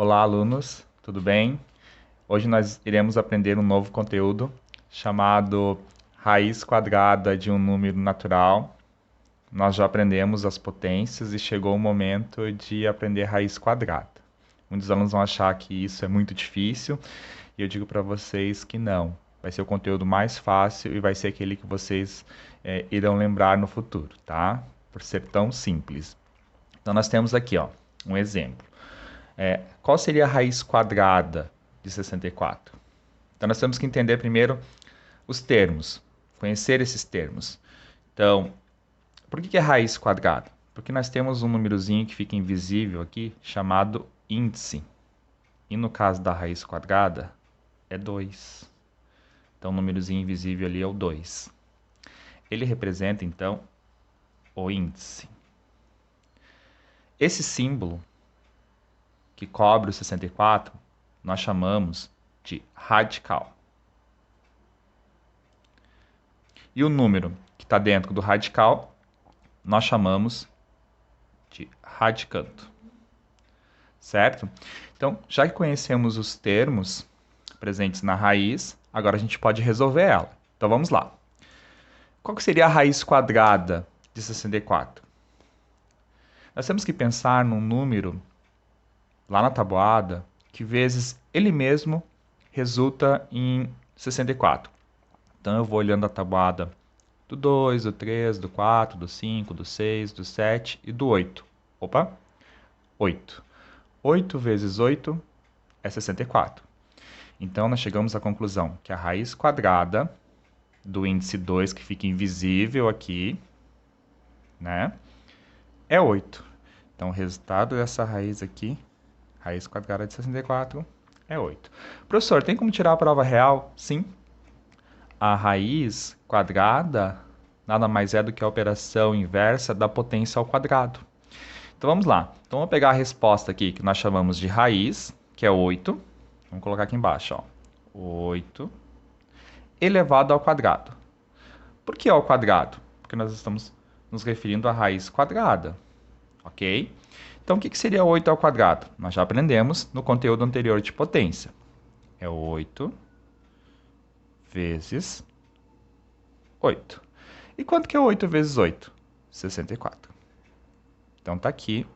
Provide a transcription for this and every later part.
Olá, alunos, tudo bem? Hoje nós iremos aprender um novo conteúdo chamado raiz quadrada de um número natural. Nós já aprendemos as potências e chegou o momento de aprender raiz quadrada. Muitos alunos vão achar que isso é muito difícil e eu digo para vocês que não. Vai ser o conteúdo mais fácil e vai ser aquele que vocês irão lembrar no futuro, tá? Por ser tão simples. Então nós temos aqui, ó, um exemplo. Qual seria a raiz quadrada de 64? Então, nós temos que entender primeiro os termos, conhecer esses termos. Então, por que é raiz quadrada? Porque nós temos um númerozinho que fica invisível aqui, chamado índice. E no caso da raiz quadrada, é 2. Então, o númerozinho invisível ali é o 2. Ele representa, então, o índice. Esse símbolo que cobre o 64, nós chamamos de radical. E o número que está dentro do radical, nós chamamos de radicando. Certo? Então, já que conhecemos os termos presentes na raiz, agora a gente pode resolver ela. Então, vamos lá. Qual que seria a raiz quadrada de 64? Nós temos que pensar num número lá na tabuada, que vezes ele mesmo resulta em 64. Então eu vou olhando a tabuada do 2, do 3, do 4, do 5, do 6, do 7 e do 8. Opa, 8. 8 vezes 8 é 64. Então nós chegamos à conclusão que a raiz quadrada do índice 2, que fica invisível aqui, né, é 8. Então o resultado dessa raiz aqui, raiz quadrada de 64, é 8. Professor, tem como tirar a prova real? Sim. A raiz quadrada nada mais é do que a operação inversa da potência ao quadrado. Então vamos lá. Então vamos pegar a resposta aqui que nós chamamos de raiz, que é 8. Vamos colocar aqui embaixo, ó. 8 elevado ao quadrado. Por que ao quadrado? Porque nós estamos nos referindo à raiz quadrada. Ok? Então, o que seria 8 ao quadrado? Nós já aprendemos no conteúdo anterior de potência. É 8 vezes 8. E quanto que é 8 vezes 8? 64. Então, está aqui.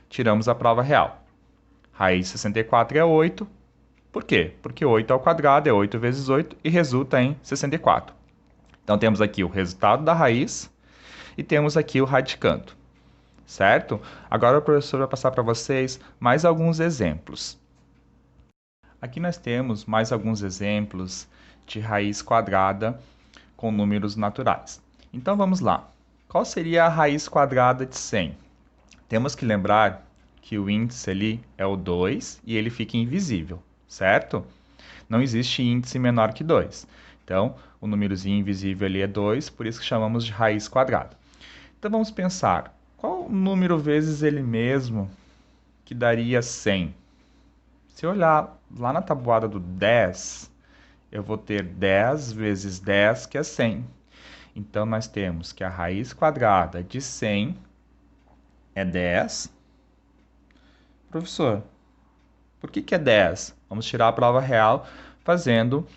Tiramos a prova real. Raiz de 64 é 8. Por quê? Porque 8 ao quadrado é 8 vezes 8 e resulta em 64. Então, temos aqui o resultado da raiz e temos aqui o radicando. Certo? Agora o professor vai passar para vocês mais alguns exemplos. Aqui nós temos mais alguns exemplos de raiz quadrada com números naturais. Então vamos lá. Qual seria a raiz quadrada de 100? Temos que lembrar que o índice ali é o 2 e ele fica invisível, certo? Não existe índice menor que 2. Então, o númerozinho invisível ali é 2, por isso que chamamos de raiz quadrada. Então vamos pensar. Qual número vezes ele mesmo que daria 100? Se eu olhar lá na tabuada do 10, eu vou ter 10 vezes 10, que é 100. Então, nós temos que a raiz quadrada de 100 é 10. Professor, por que é 10? Vamos tirar a prova real fazendo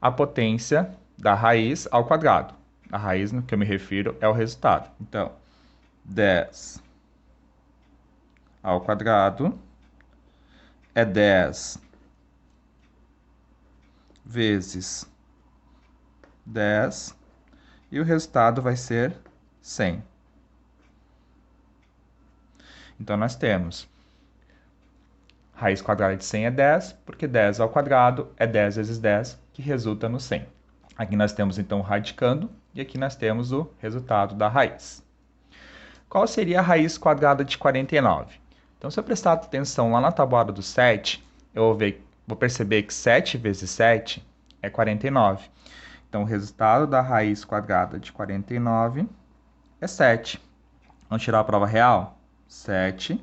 a potência da raiz ao quadrado. A raiz, no que eu me refiro, é o resultado. Então, 10 ao quadrado é 10 vezes 10 e o resultado vai ser 100. Então, nós temos raiz quadrada de 100 é 10, porque 10 ao quadrado é 10 vezes 10, que resulta no 100. Aqui nós temos, então, o radicando e aqui nós temos o resultado da raiz. Qual seria a raiz quadrada de 49? Então, se eu prestar atenção lá na tabuada do 7, eu vou perceber que 7 vezes 7 é 49. Então, o resultado da raiz quadrada de 49 é 7. Vamos tirar a prova real? 7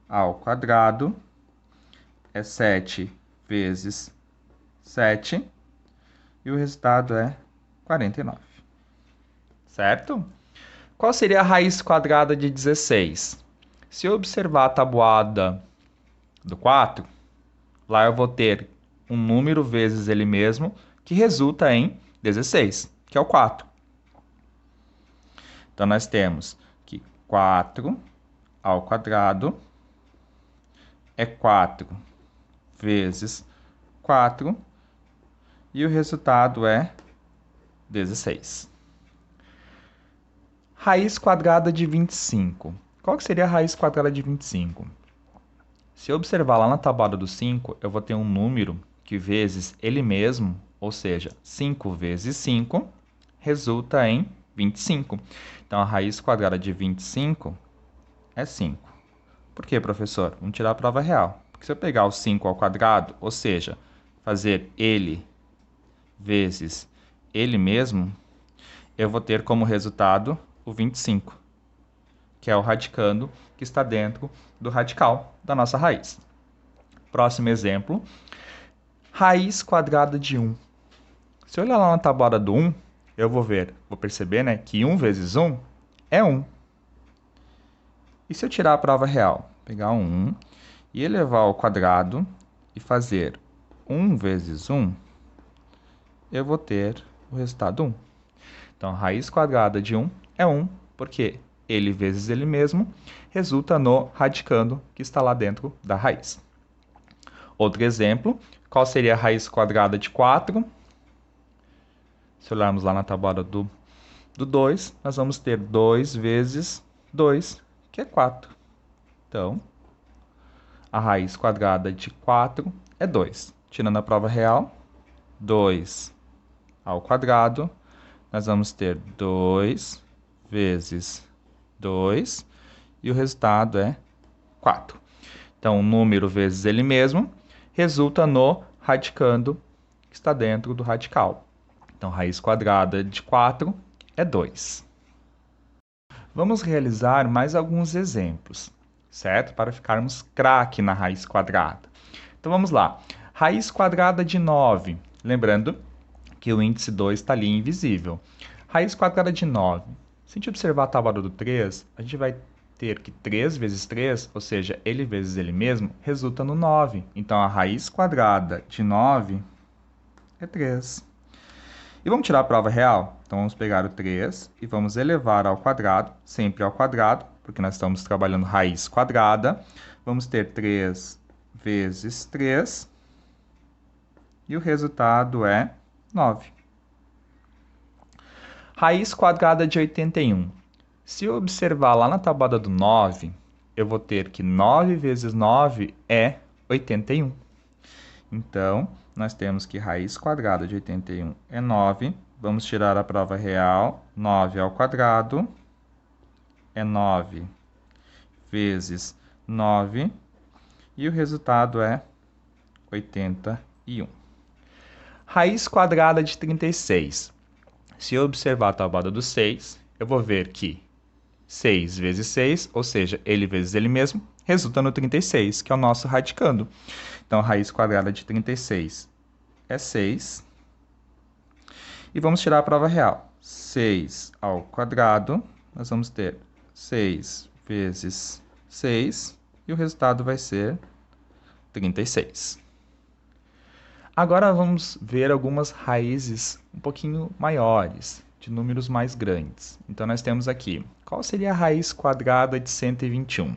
ao quadrado é 7 vezes 7 e o resultado é 49. Certo? Qual seria a raiz quadrada de 16? Se eu observar a tabuada do 4, lá eu vou ter um número vezes ele mesmo, que resulta em 16, que é o 4. Então, nós temos que 4 ao quadrado é 4 vezes 4, e o resultado é 16. Raiz quadrada de 25. Qual que seria a raiz quadrada de 25? Se eu observar lá na tabuada do 5, eu vou ter um número que vezes ele mesmo, ou seja, 5 vezes 5, resulta em 25. Então, a raiz quadrada de 25 é 5. Por quê, professor? Vamos tirar a prova real. Porque se eu pegar o 5 ao quadrado, ou seja, fazer ele vezes ele mesmo, eu vou ter como resultado o 25, que é o radicando que está dentro do radical da nossa raiz. Próximo exemplo, raiz quadrada de 1. Se eu olhar lá na tabuada do 1, eu vou perceber, né, que 1 vezes 1 é 1. E se eu tirar a prova real, pegar 1 e elevar ao quadrado e fazer 1 vezes 1, eu vou ter o resultado 1. Então, a raiz quadrada de 1 é 1, porque ele vezes ele mesmo resulta no radicando que está lá dentro da raiz. Outro exemplo, qual seria a raiz quadrada de 4? Se olharmos lá na tabuada do 2, nós vamos ter 2 vezes 2, que é 4. Então, a raiz quadrada de 4 é 2. Tirando a prova real, 2 ao quadrado, nós vamos ter 2 vezes 2, e o resultado é 4. Então, o número vezes ele mesmo resulta no radicando que está dentro do radical. Então, raiz quadrada de 4 é 2. Vamos realizar mais alguns exemplos, certo? Para ficarmos craque na raiz quadrada. Então, vamos lá. Raiz quadrada de 9. Lembrando que o índice 2 está ali invisível. Raiz quadrada de 9. Se a gente observar a tábua do 3, a gente vai ter que 3 vezes 3, ou seja, ele vezes ele mesmo, resulta no 9. Então, a raiz quadrada de 9 é 3. E vamos tirar a prova real? Então, vamos pegar o 3 e vamos elevar ao quadrado, sempre ao quadrado, porque nós estamos trabalhando raiz quadrada. Vamos ter 3 vezes 3, e o resultado é 9. Raiz quadrada de 81. Se eu observar lá na tabuada do 9, eu vou ter que 9 vezes 9 é 81. Então, nós temos que raiz quadrada de 81 é 9. Vamos tirar a prova real. 9 ao quadrado é 9 vezes 9. E o resultado é 81. Raiz quadrada de 36. Se eu observar a tabuada do 6, eu vou ver que 6 vezes 6, ou seja, ele vezes ele mesmo, resulta no 36, que é o nosso radicando. Então, a raiz quadrada de 36 é 6. E vamos tirar a prova real. 6 ao quadrado, nós vamos ter 6 vezes 6, e o resultado vai ser 36. Agora vamos ver algumas raízes um pouquinho maiores, de números mais grandes. Então, nós temos aqui, qual seria a raiz quadrada de 121?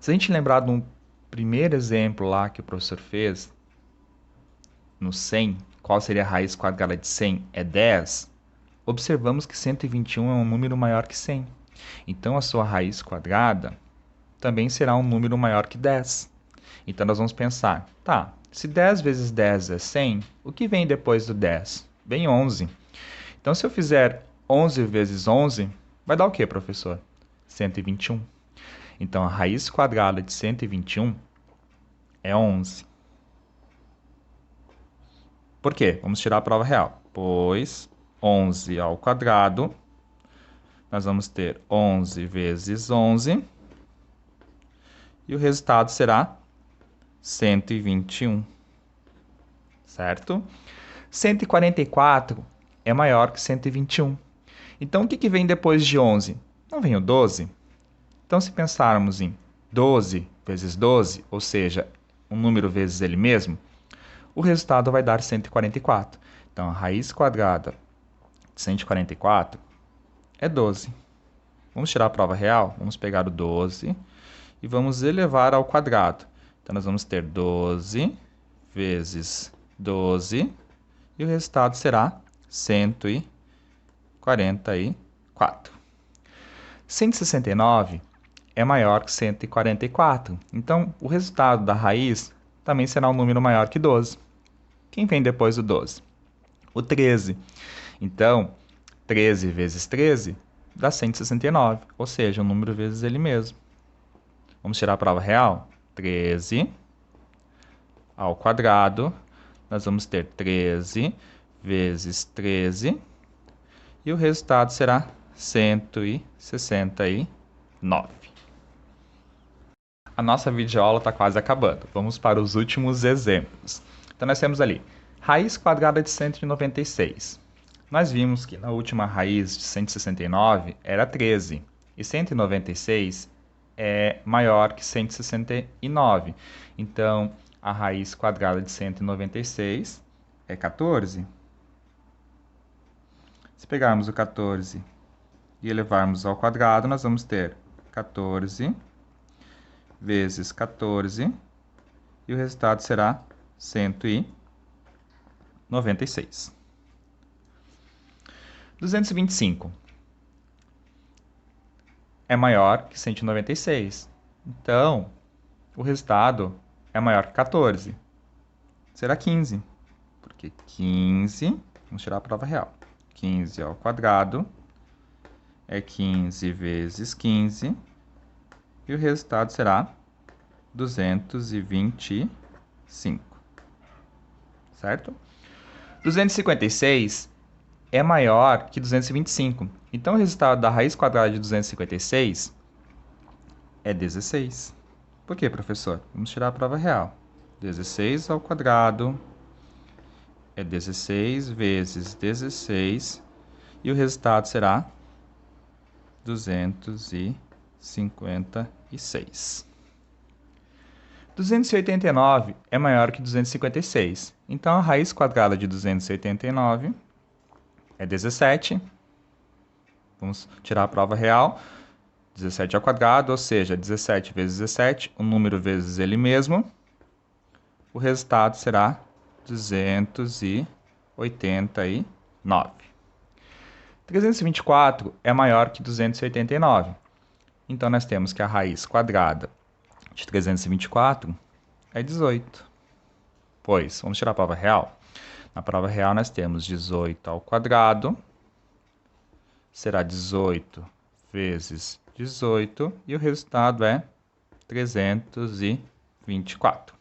Se a gente lembrar de um primeiro exemplo lá que o professor fez, no 100, qual seria a raiz quadrada de 100? É 10. Observamos que 121 é um número maior que 100. Então, a sua raiz quadrada também será um número maior que 10. Então, nós vamos pensar, tá, se 10 vezes 10 é 100, o que vem depois do 10? Vem 11. Então, se eu fizer 11 vezes 11, vai dar o quê, professor? 121. Então, a raiz quadrada de 121 é 11. Por quê? Vamos tirar a prova real. Pois 11 ao quadrado, nós vamos ter 11 vezes 11, e o resultado será 121. Certo? 144 é maior que 121. Então, o que vem depois de 11? Não vem o 12? Então, se pensarmos em 12 vezes 12, ou seja, um número vezes ele mesmo, o resultado vai dar 144. Então, a raiz quadrada de 144 é 12. Vamos tirar a prova real? Vamos pegar o 12 e vamos elevar ao quadrado. Então, nós vamos ter 12 vezes 12 e o resultado será 144. 169 é maior que 144. Então, o resultado da raiz também será um número maior que 12. Quem vem depois do 12? O 13. Então, 13 vezes 13 dá 169, ou seja, um número vezes ele mesmo. Vamos tirar a prova real? 13 ao quadrado, nós vamos ter 13 vezes 13, e o resultado será 169. A nossa videoaula está quase acabando. Vamos para os últimos exemplos. Então, nós temos ali raiz quadrada de 196. Nós vimos que na última raiz de 169 era 13, e 196 é maior que 169. Então, a raiz quadrada de 196 é 14. Se pegarmos o 14 e elevarmos ao quadrado, nós vamos ter 14 vezes 14, e o resultado será 196. 225 é maior que 196. Então, o resultado é maior que 14. Será 15. Porque 15, vamos tirar a prova real. 15 ao quadrado é 15 vezes 15. E o resultado será 225. Certo? 256 é maior que 225. Então, o resultado da raiz quadrada de 256 é 16. Por quê, professor? Vamos tirar a prova real. 16 ao quadrado é 16 vezes 16, e o resultado será 256. 289 é maior que 256. Então, a raiz quadrada de 289 é 17. Vamos tirar a prova real. 17 ao quadrado, ou seja, 17 vezes 17, um número vezes ele mesmo. O resultado será 289. 324 é maior que 289. Então, nós temos que a raiz quadrada de 324 é 18. Pois, vamos tirar a prova real? Na prova real, nós temos 18 ao quadrado, será 18 vezes 18, e o resultado é 324.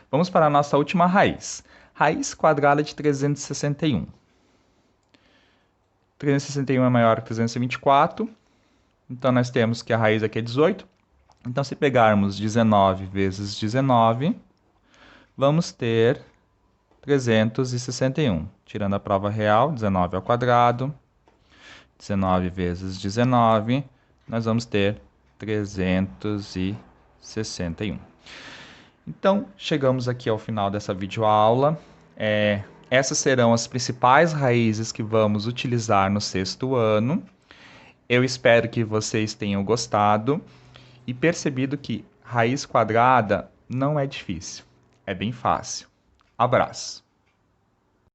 Vamos para a nossa última raiz. Raiz quadrada de 361. 361 é maior que 324. Então, nós temos que a raiz aqui é 18. Então, se pegarmos 19 vezes 19, vamos ter 361. Tirando a prova real, 19 ao quadrado. 19 vezes 19, nós vamos ter 361. Então, chegamos aqui ao final dessa videoaula. Essas serão as principais raízes que vamos utilizar no sexto ano. Eu espero que vocês tenham gostado e percebido que raiz quadrada não é difícil, é bem fácil. Abraço!